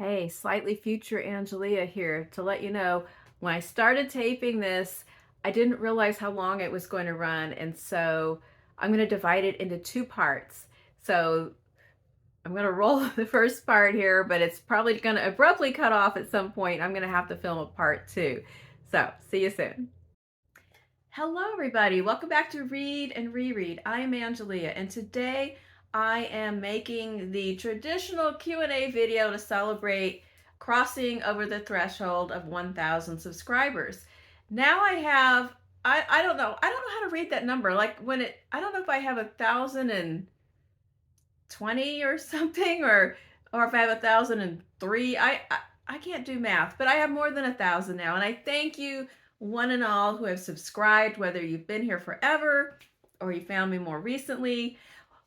Hey, slightly future Angelia here to let you know when I started taping this, I didn't realize how long it was going to run, and so I'm going to divide it into two parts. So I'm going to roll the first part here, but it's probably going to abruptly cut off at some point. I'm going to have to film a part two. So, see you soon. Hello, everybody. Welcome back to Read and Reread. I am Angelia, and today I am making the traditional Q&A video to celebrate crossing over the threshold of 1,000 subscribers. Now I don't know how to read that number. Like I don't know if I have 1,020 or something, or if I have 1,003. I can't do math, but I have more than 1,000 now, and I thank you one and all who have subscribed, whether you've been here forever or you found me more recently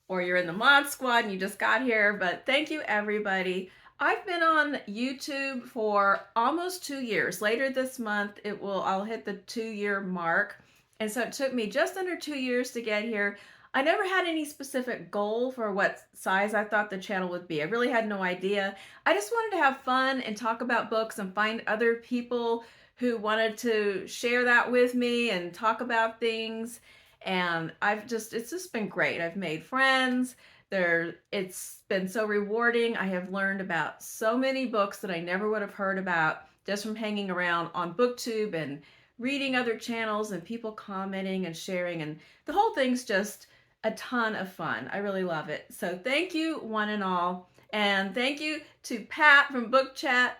or you're in the mod squad and you just got here. But thank you, everybody. I've been on YouTube for almost 2 years. Later this month I'll hit the 2-year mark, and so it took me just under 2 years to get here. I never had any specific goal for what size I thought the channel would be. I really had no idea. I just wanted to have fun and talk about books and find other people who wanted to share that with me and talk about things. And it's just been great. I've made friends. It's been so rewarding. I have learned about so many books that I never would have heard about just from hanging around on BookTube and reading other channels and people commenting and sharing. And the whole thing's just a ton of fun. I really love it. So thank you one and all. And thank you to Pat from Book Chat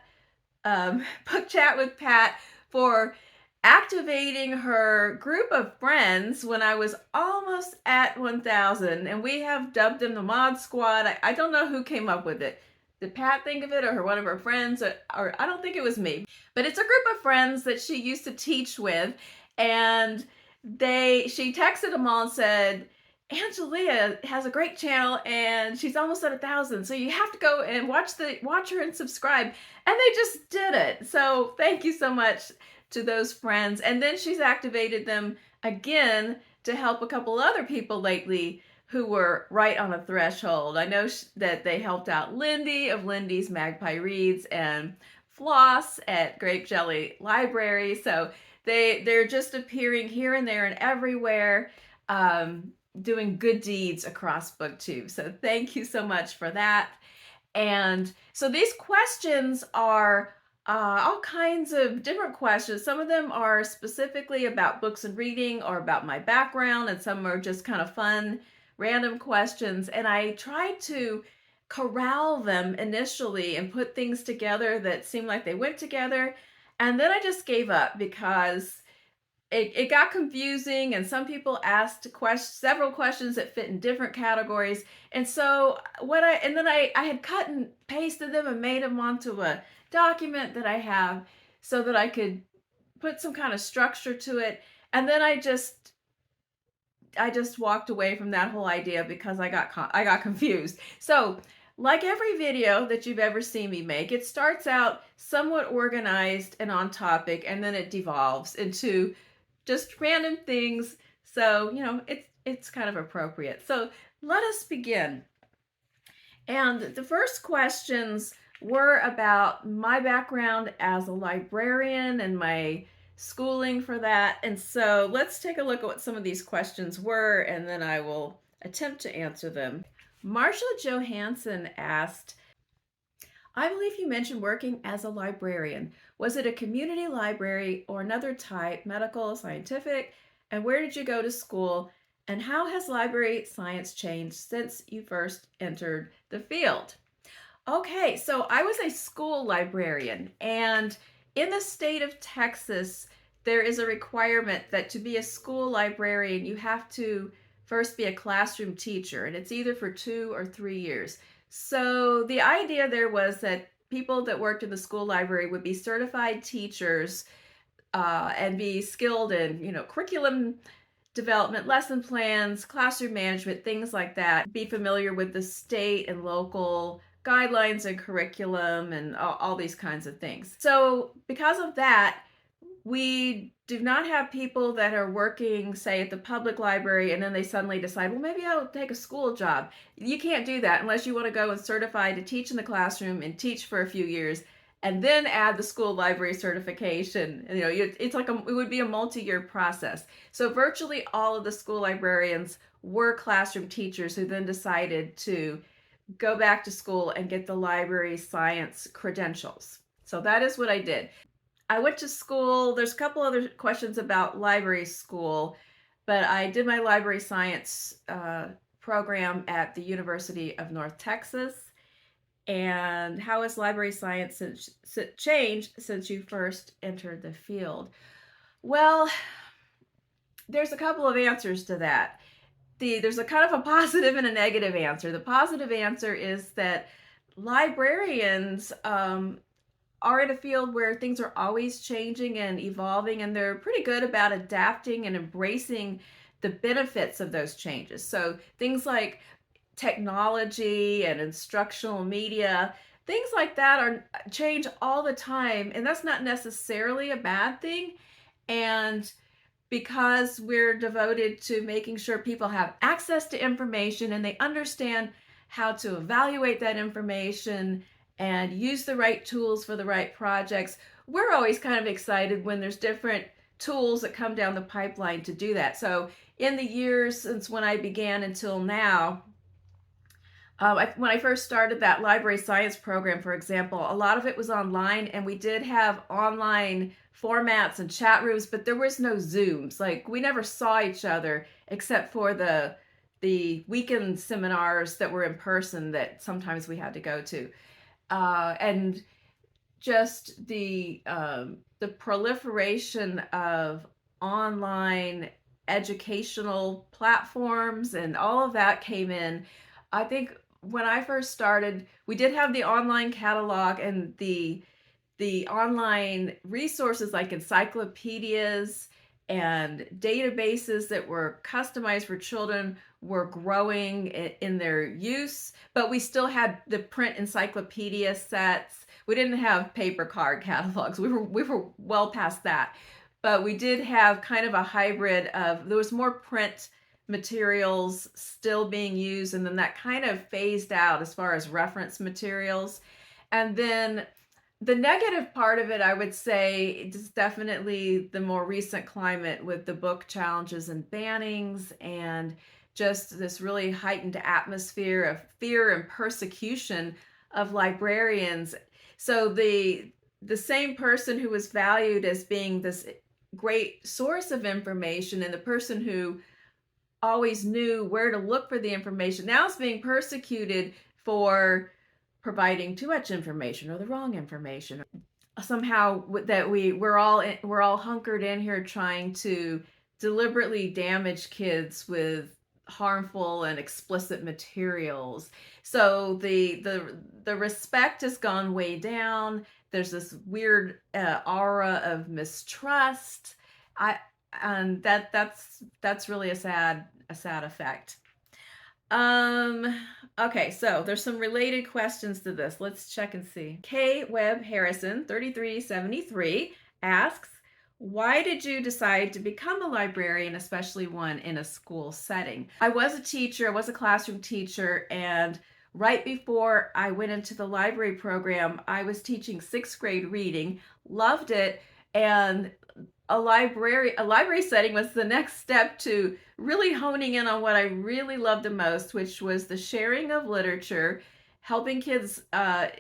with Pat for activating her group of friends when I was almost at 1,000, and we have dubbed them the Mod Squad. I don't know who came up with it. Did Pat think of it, or one of her friends, or I don't think it was me. But it's a group of friends that she used to teach with, and she texted them all and said, Angelia has a great channel and she's almost at 1,000, so you have to go and watch her and subscribe. And they just did it. So thank you so much to those friends. And then she's activated them again to help a couple other people lately who were right on a threshold. I know that they helped out Lindy of Lindy's Magpie Reads and Floss at Grape Jelly Library. So they're just appearing here and there and everywhere, doing good deeds across BookTube. So thank you so much for that. And so these questions are all kinds of different questions. Some of them are specifically about books and reading or about my background, and some are just kind of fun, random questions. And I tried to corral them initially and put things together that seemed like they went together. And then I just gave up because it got confusing, and some people asked several questions that fit in different categories. And so I had cut and pasted them and made them onto a document that I have so that I could put some kind of structure to it. And then I just walked away from that whole idea because I got confused. So like every video that you've ever seen me make, it starts out somewhat organized and on topic, and then it devolves into just random things. So, it's kind of appropriate. So let us begin. And the first questions were about my background as a librarian and my schooling for that. And so let's take a look at what some of these questions were, and then I will attempt to answer them. Marcia Johansson asked, I believe you mentioned working as a librarian. Was it a community library or another type, medical, scientific? And where did you go to school? And how has library science changed since you first entered the field? Okay, so I was a school librarian, and in the state of Texas, there is a requirement that to be a school librarian, you have to first be a classroom teacher, and it's either for 2 or 3 years. So the idea there was that people that worked in the school library would be certified teachers and be skilled in, curriculum development, lesson plans, classroom management, things like that. Be familiar with the state and local guidelines and curriculum and all these kinds of things. So because of that, we do not have people that are working, say, at the public library, and then they suddenly decide, well, maybe I'll take a school job. You can't do that unless you want to go and certify to teach in the classroom and teach for a few years, and then add the school library certification. You know, it's like it would be a multi-year process. So virtually all of the school librarians were classroom teachers who then decided to go back to school and get the library science credentials. So that is what I did. I went to school. There's a couple other questions about library school, but I did my library science program at the University of North Texas. And how has library science changed since you first entered the field? Well, there's a couple of answers to that. There's a kind of a positive and a negative answer. The positive answer is that librarians are in a field where things are always changing and evolving, and they're pretty good about adapting and embracing the benefits of those changes. So things like technology and instructional media, things like that are change all the time, and that's not necessarily a bad thing. And because we're devoted to making sure people have access to information and they understand how to evaluate that information and use the right tools for the right projects, we're always kind of excited when there's different tools that come down the pipeline to do that. So in the years since when I began until now, when I first started that library science program, for example, a lot of it was online, and we did have online formats and chat rooms, but there was no Zooms. Like, we never saw each other except for the weekend seminars that were in person that sometimes we had to go to. And just the proliferation of online educational platforms and all of that came in. I think when I first started, we did have the online catalog and the online resources like encyclopedias and databases that were customized for children were growing in their use, but we still had the print encyclopedia sets. We didn't have paper card catalogs. We were well past that. But we did have kind of a hybrid of, there was more print materials still being used, and then that kind of phased out as far as reference materials. And then the negative part of it, I would say, is definitely the more recent climate with the book challenges and bannings, and just this really heightened atmosphere of fear and persecution of librarians. So the same person who was valued as being this great source of information and the person who always knew where to look for the information now is being persecuted for providing too much information or the wrong information. Somehow that we're all hunkered in here trying to deliberately damage kids with harmful and explicit materials. So the respect has gone way down. There's this weird aura of mistrust. And that's really a sad effect. Okay, so there's some related questions to this. Let's check and see. K. Webb Harrison, 3373, asks, why did you decide to become a librarian, especially one in a school setting? I was a teacher, I was a classroom teacher, and right before I went into the library program, I was teaching 6th grade reading, loved it, and a library setting was the next step to really honing in on what I really loved the most, which was the sharing of literature, helping kids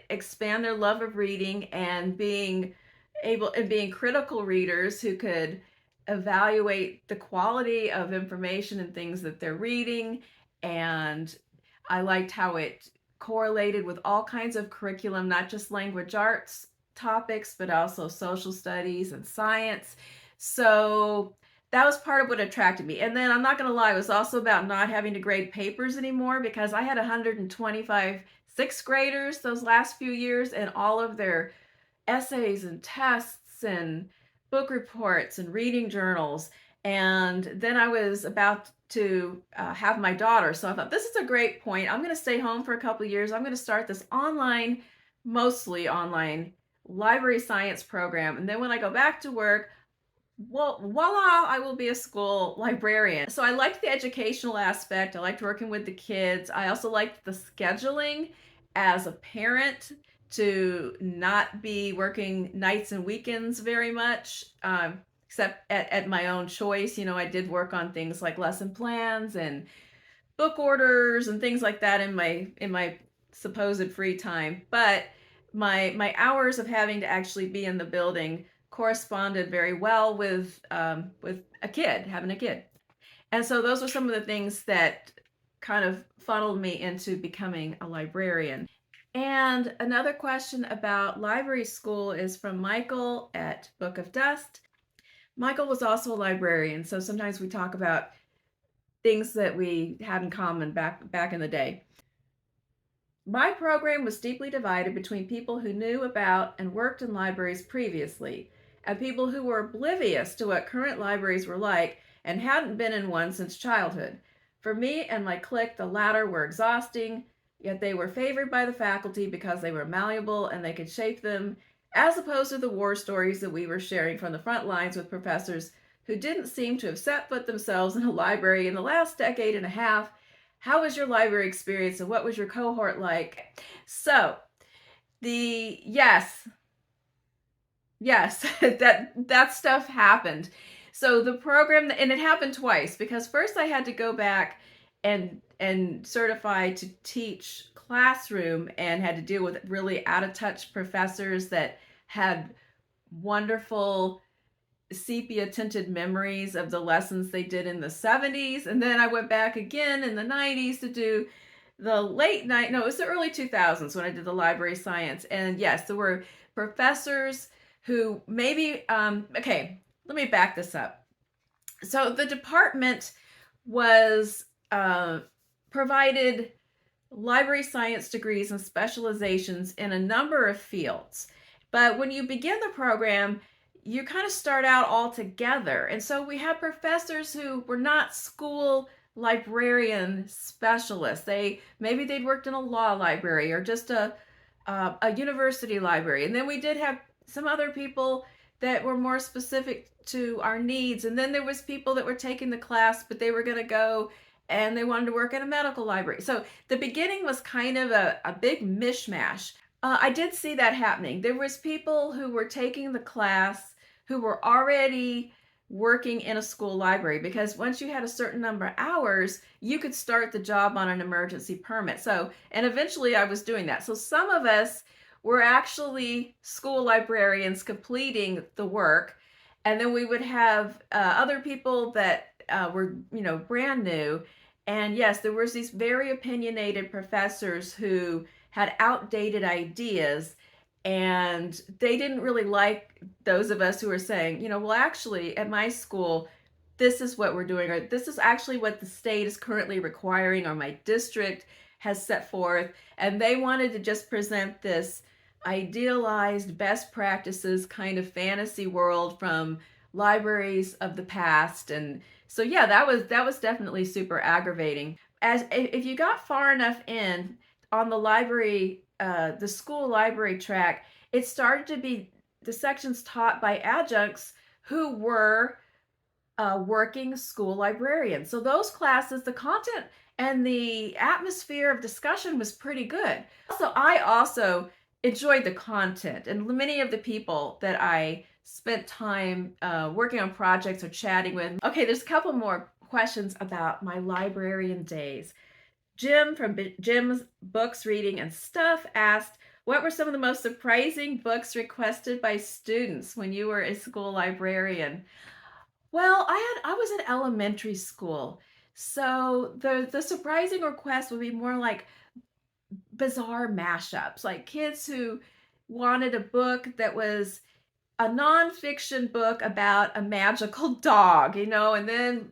expand their love of reading, and being critical readers who could evaluate the quality of information and things that they're reading. And I liked how it correlated with all kinds of curriculum, not just language arts topics, but also social studies and science. So that was part of what attracted me. And then I'm not going to lie, it was also about not having to grade papers anymore, because I had 125 6th graders those last few years, and all of their essays and tests and book reports and reading journals. And then I was about to have my daughter. So I thought, this is a great point. I'm going to stay home for a couple of years. I'm going to start this mostly online library science program. And then when I go back to work, well, voila, I will be a school librarian. So I liked the educational aspect. I liked working with the kids. I also liked the scheduling as a parent to not be working nights and weekends very much, except at my own choice. I did work on things like lesson plans and book orders and things like that in my supposed free time. But my hours of having to actually be in the building corresponded very well with a kid, having a kid. And so those were some of the things that kind of funneled me into becoming a librarian. And another question about library school is from Michael at Book of Dust. Michael was also a librarian, so sometimes we talk about things that we had in common back in the day. My program was deeply divided between people who knew about and worked in libraries previously and people who were oblivious to what current libraries were like and hadn't been in one since childhood. For me and my clique, the latter were exhausting, yet they were favored by the faculty because they were malleable and they could shape them, as opposed to the war stories that we were sharing from the front lines with professors who didn't seem to have set foot themselves in a library in the last decade and a half. How was your library experience and what was your cohort like? So, the yes, that stuff happened. So the program, and it happened twice, because first I had to go back and certify to teach classroom and had to deal with really out of touch professors that had wonderful sepia tinted memories of the lessons they did in the 70s. And then I went back again in the 90s to do the late night, no, it was the early 2000s when I did the library science. And yes, there were professors who maybe, okay, let me back this up. So the department was provided library science degrees and specializations in a number of fields. But when you begin the program, you kind of start out all together. And so we had professors who were not school librarian specialists. Maybe they'd worked in a law library or just a university library. And then we did have some other people that were more specific to our needs. And then there was people that were taking the class, but they were going to go and they wanted to work at a medical library. So the beginning was kind of a big mishmash. I did see that happening. There was people who were taking the class who were already working in a school library, because once you had a certain number of hours, you could start the job on an emergency permit. So, and eventually I was doing that. So some of us were actually school librarians completing the work. And then we would have other people that were, brand new. And yes, there was these very opinionated professors who had outdated ideas, and they didn't really like those of us who were saying, well, actually, at my school, this is what we're doing, or this is actually what the state is currently requiring, or my district has set forth. And they wanted to just present this idealized best practices kind of fantasy world from libraries of the past. And so yeah, that was definitely super aggravating. As if you got far enough in on the library, the school library track, it started to be the sections taught by adjuncts who were working school librarians. So those classes, the content and the atmosphere of discussion was pretty good. So I also enjoyed the content, and many of the people that I spent time working on projects or chatting with. Okay, there's a couple more questions about my librarian days. Jim from Jim's Books, Reading, and Stuff asked, what were some of the most surprising books requested by students when you were a school librarian? Well, I was in elementary school. So the surprising request would be more like bizarre mashups, like kids who wanted a book that was a nonfiction book about a magical dog, and then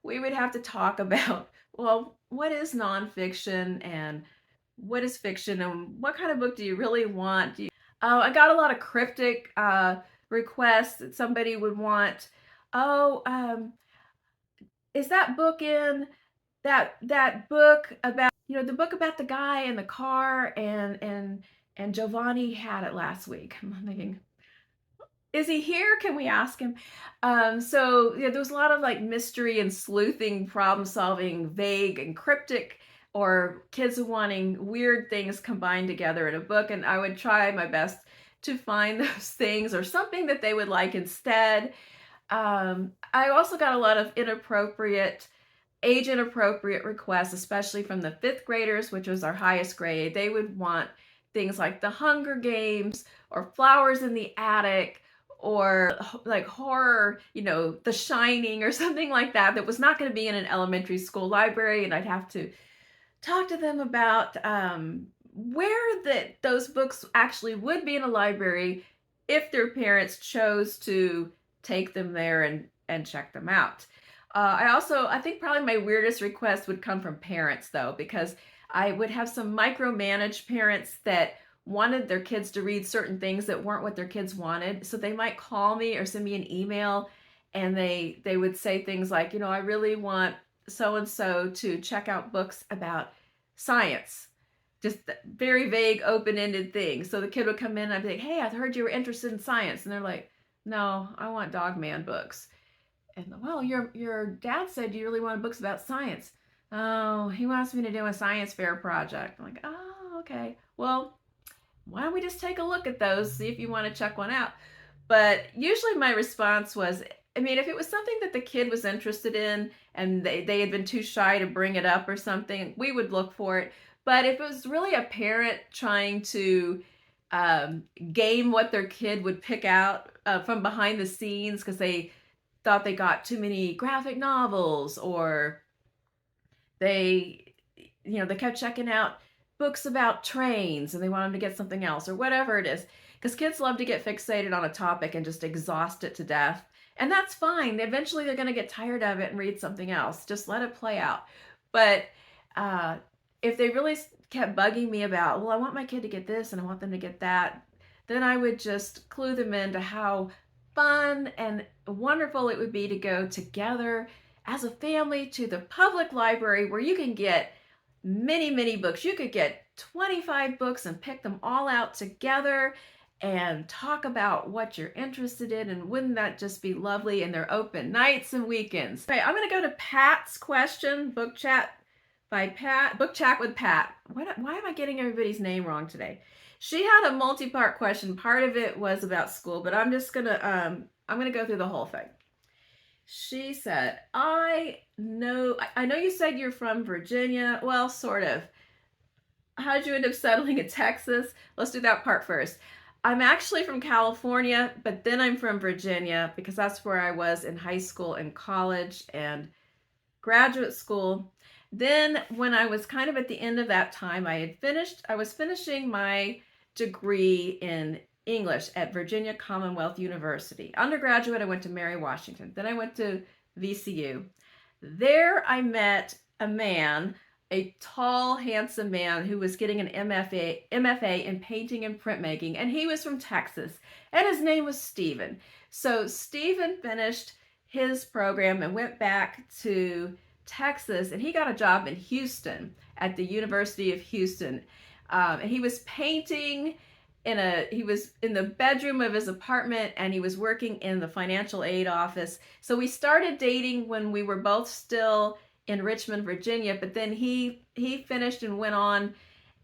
we would have to talk about, well, what is nonfiction and what is fiction and what kind of book do you really want? I got a lot of cryptic requests that somebody would want. Oh, is that book in that book about, the book about the guy in the car, and Giovanni had it last week. I'm thinking, Is he here? Can we ask him? So yeah, there was a lot of like mystery and sleuthing, problem solving, vague and cryptic, or kids wanting weird things combined together in a book. And I would try my best to find those things or something that they would like instead. I also got a lot of age inappropriate requests, especially from the fifth graders, which was our highest grade. They would want things like the Hunger Games or Flowers in the Attic or like horror, The Shining or something like that, that was not going to be in an elementary school library. And I'd have to talk to them about where those books actually would be in a library if their parents chose to take them there and check them out. I think probably my weirdest request would come from parents though, because I would have some micromanaged parents that wanted their kids to read certain things that weren't what their kids wanted. So they might call me or send me an email, and they would say things like, I really want so and so to check out books about science. Just very vague, open-ended things. So the kid would come in and I'd be like, "Hey, I heard you were interested in science." And they're like, "No, I want Dog Man books." And well, your dad said you really wanted books about science. "Oh, he wants me to do a science fair project." I'm like, "Oh, okay. Well, why don't we just take a look at those, see if you want to check one out?" But usually my response was, if it was something that the kid was interested in and they had been too shy to bring it up or something, we would look for it. But if it was really a parent trying to game what their kid would pick out from behind the scenes because they thought they got too many graphic novels, or they they kept checking out books about trains and they want them to get something else or whatever it is, because kids love to get fixated on a topic and just exhaust it to death, and that's fine. Eventually they're going to get tired of it and read something else. Just let it play out. But uh, if they really kept bugging me about, well, I want my kid to get this and I want them to get that, then I would just clue them into how fun and wonderful it would be to go together as a family to the public library, where you can get many, many books. You could get 25 books and pick them all out together and talk about what you're interested in. And wouldn't that just be lovely? And they're open nights and weekends. Okay, I'm going to go to Pat's question, book chat by Pat, book chat with Pat. Why am I getting everybody's name wrong today? She had a multi-part question. Part of it was about school, but I'm just going to, I'm going to go through the whole thing. She said, I know you said you're from Virginia. Well, sort of. How did you end up settling in Texas? Let's do that part first. I'm actually from California, but then I'm from Virginia because that's where I was in high school and college and graduate school. Then when I was kind of at the end of that time, I was finishing my degree in English at Virginia Commonwealth University. Undergraduate, I went to Mary Washington. Then I went to VCU. There I met a man, a tall, handsome man who was getting an MFA in painting and printmaking, and he was from Texas, and his name was Stephen. So Stephen finished his program and went back to Texas, and he got a job in Houston at the University of Houston. And he was painting he was in the bedroom of his apartment, and he was working in the financial aid office. So we started dating when we were both still in Richmond, Virginia, but then he finished and went on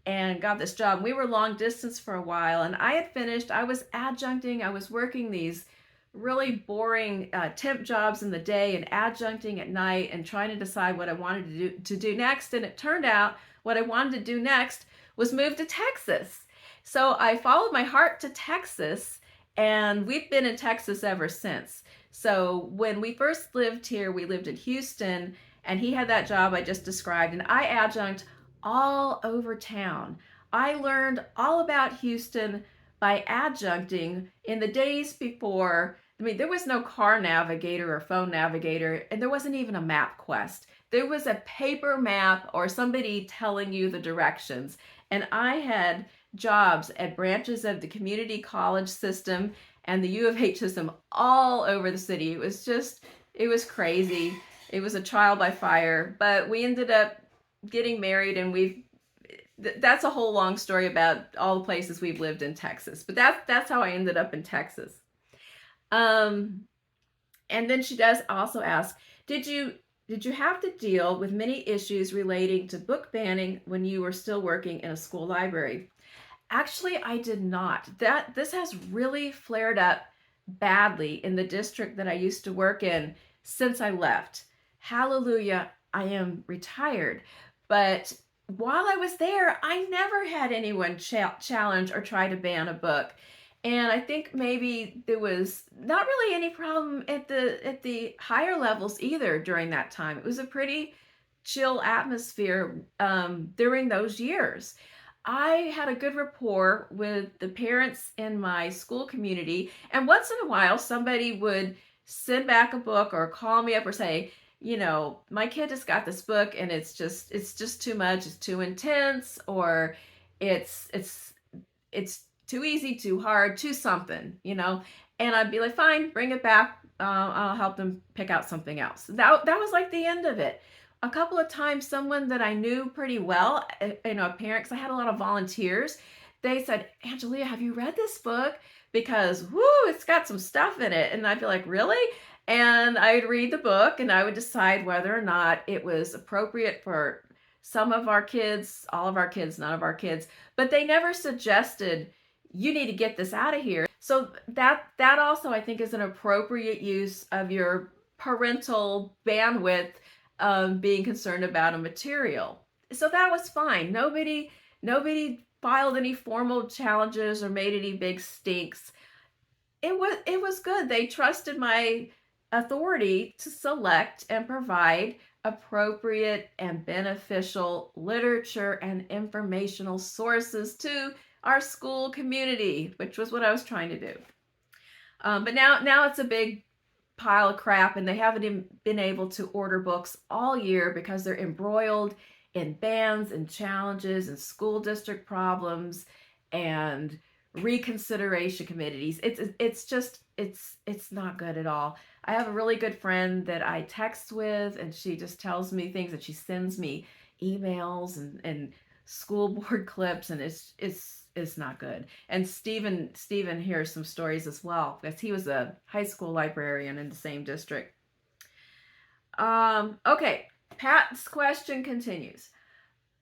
and got this job. We were long distance for a while, and I had finished. I was adjuncting. I was working these really boring temp jobs in the day and adjuncting at night and trying to decide what I wanted to do next. And it turned out what I wanted to do next was move to Texas. So I followed my heart to Texas, and we've been in Texas ever since. So when we first lived here, we lived in Houston, and he had that job I just described, and I adjunct all over town. I learned all about Houston by adjuncting in the days before. There was no car navigator or phone navigator, and there wasn't even a MapQuest. There was a paper map or somebody telling you the directions. And I had jobs at branches of the community college system and the U of H system all over the city. It was crazy. It was a trial by fire, but we ended up getting married, and that's a whole long story about all the places we've lived in Texas. But that's how I ended up in Texas. Um, and then she does also ask, did you did you have to deal with many issues relating to book banning when you were still working in a school library? Actually, I did not. That this has really flared up badly in the district that I used to work in since I left. Hallelujah, I am retired. But while I was there, I never had anyone challenge or try to ban a book. And I think maybe there was not really any problem at the higher levels either during that time. It was a pretty chill atmosphere during those years. I had a good rapport with the parents in my school community, and once in a while, somebody would send back a book or call me up or say, my kid just got this book and it's just too much, it's too intense, or it's too easy, too hard, too something. And I'd be like, fine, bring it back. I'll help them pick out something else. That was like the end of it. A couple of times, someone that I knew pretty well, a parent, because I had a lot of volunteers, they said, Angelia, have you read this book? Because, whoo, it's got some stuff in it. And I'd be like, really? And I would read the book and I would decide whether or not it was appropriate for some of our kids, all of our kids, none of our kids. But they never suggested, you need to get this out of here. So that also, I think, is an appropriate use of your parental bandwidth, being concerned about a material. So that was fine. Nobody filed any formal challenges or made any big stinks. It was good. They trusted my authority to select and provide appropriate and beneficial literature and informational sources to our school community, which was what I was trying to do. But now it's a big pile of crap, and they haven't been able to order books all year because they're embroiled in bans and challenges and school district problems and reconsideration committees. It's not good at all. I have a really good friend that I text with, and she just tells me things, and she sends me emails and school board clips, and it's not good. And Stephen hears some stories as well, because he was a high school librarian in the same district. Okay, Pat's question continues.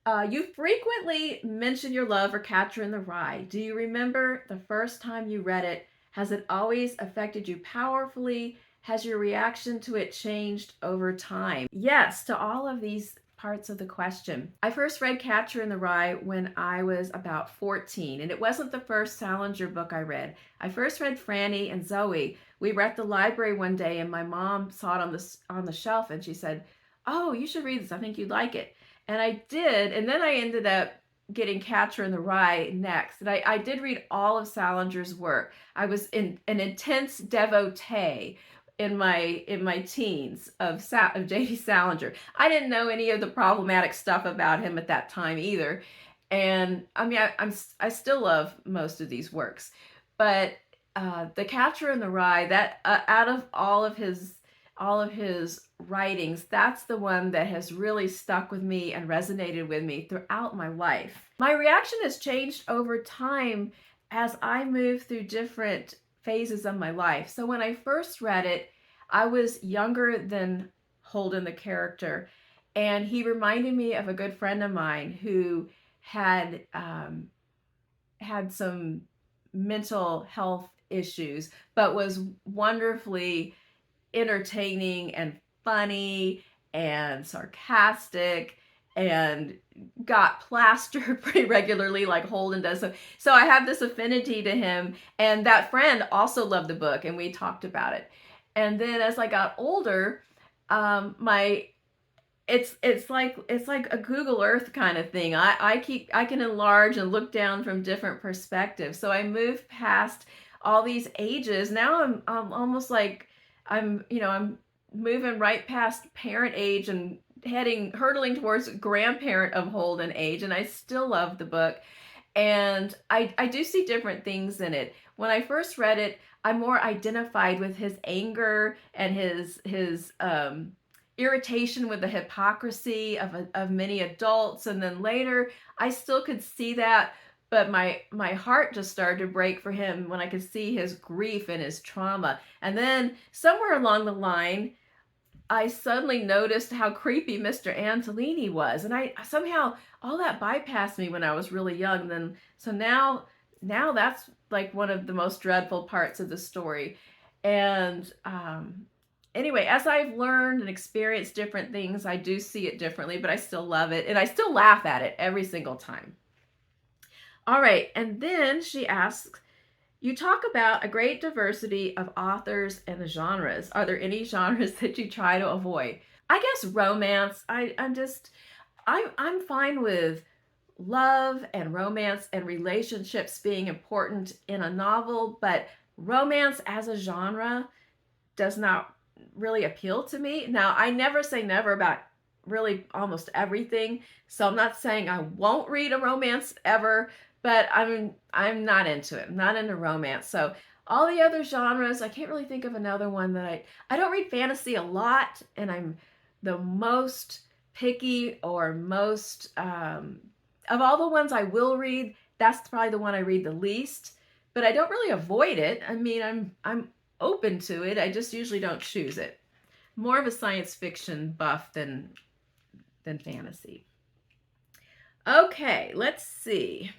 You frequently mention your love for Catcher in the Rye. Do you remember the first time you read it? Has it always affected you powerfully? Has your reaction to it changed over time? Yes, to all of these parts of the question. I first read Catcher in the Rye when I was about 14, and it wasn't the first Salinger book I read. I first read Franny and Zoe. We were at the library one day, and my mom saw it on the shelf, and she said, "Oh, you should read this. I think you'd like it." And I did, and then I ended up getting Catcher in the Rye next. And I did read all of Salinger's work. I was an intense devotee in my teens of J.D. Salinger. I didn't know any of the problematic stuff about him at that time either. And I mean, I still love most of these works, but The Catcher in the Rye, that out of all of his writings, that's the one that has really stuck with me and resonated with me throughout my life. My reaction has changed over time as I move through different phases of my life. So when I first read it, I was younger than Holden, the character, and he reminded me of a good friend of mine who had had some mental health issues, but was wonderfully entertaining and funny and sarcastic and got plastered pretty regularly like Holden does. So I have this affinity to him, and that friend also loved the book, and we talked about it. And then as I got older, my it's like a Google Earth kind of thing. I can enlarge and look down from different perspectives. So I moved past all these ages. Now I'm almost like I'm moving right past parent age and hurtling towards grandparent of Holden age, and I still love the book. And I do see different things in it. When I first read it, I more identified with his anger and his irritation with the hypocrisy of many adults. And then later, I still could see that, but my heart just started to break for him when I could see his grief and his trauma. And then somewhere along the line, I suddenly noticed how creepy Mr. Antolini was, and I somehow all that bypassed me when I was really young. Then so now that's like one of the most dreadful parts of the story. And anyway, as I've learned and experienced different things, I do see it differently, but I still love it, and I still laugh at it every single time. All right, and then she asks, you talk about a great diversity of authors and genres. Are there any genres that you try to avoid? I guess romance. I'm fine with love and romance and relationships being important in a novel, but romance as a genre does not really appeal to me. Now, I never say never about really almost everything. So I'm not saying I won't read a romance ever, but I'm not into it. I'm not into romance. So all the other genres, I can't really think of another one that I don't read fantasy a lot, and I'm the most picky or most of all the ones I will read, that's probably the one I read the least. But I don't really avoid it. I mean, I'm open to it. I just usually don't choose it. More of a science fiction buff than fantasy. Okay, let's see.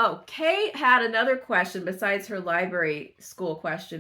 Oh, Kate had another question besides her library school question.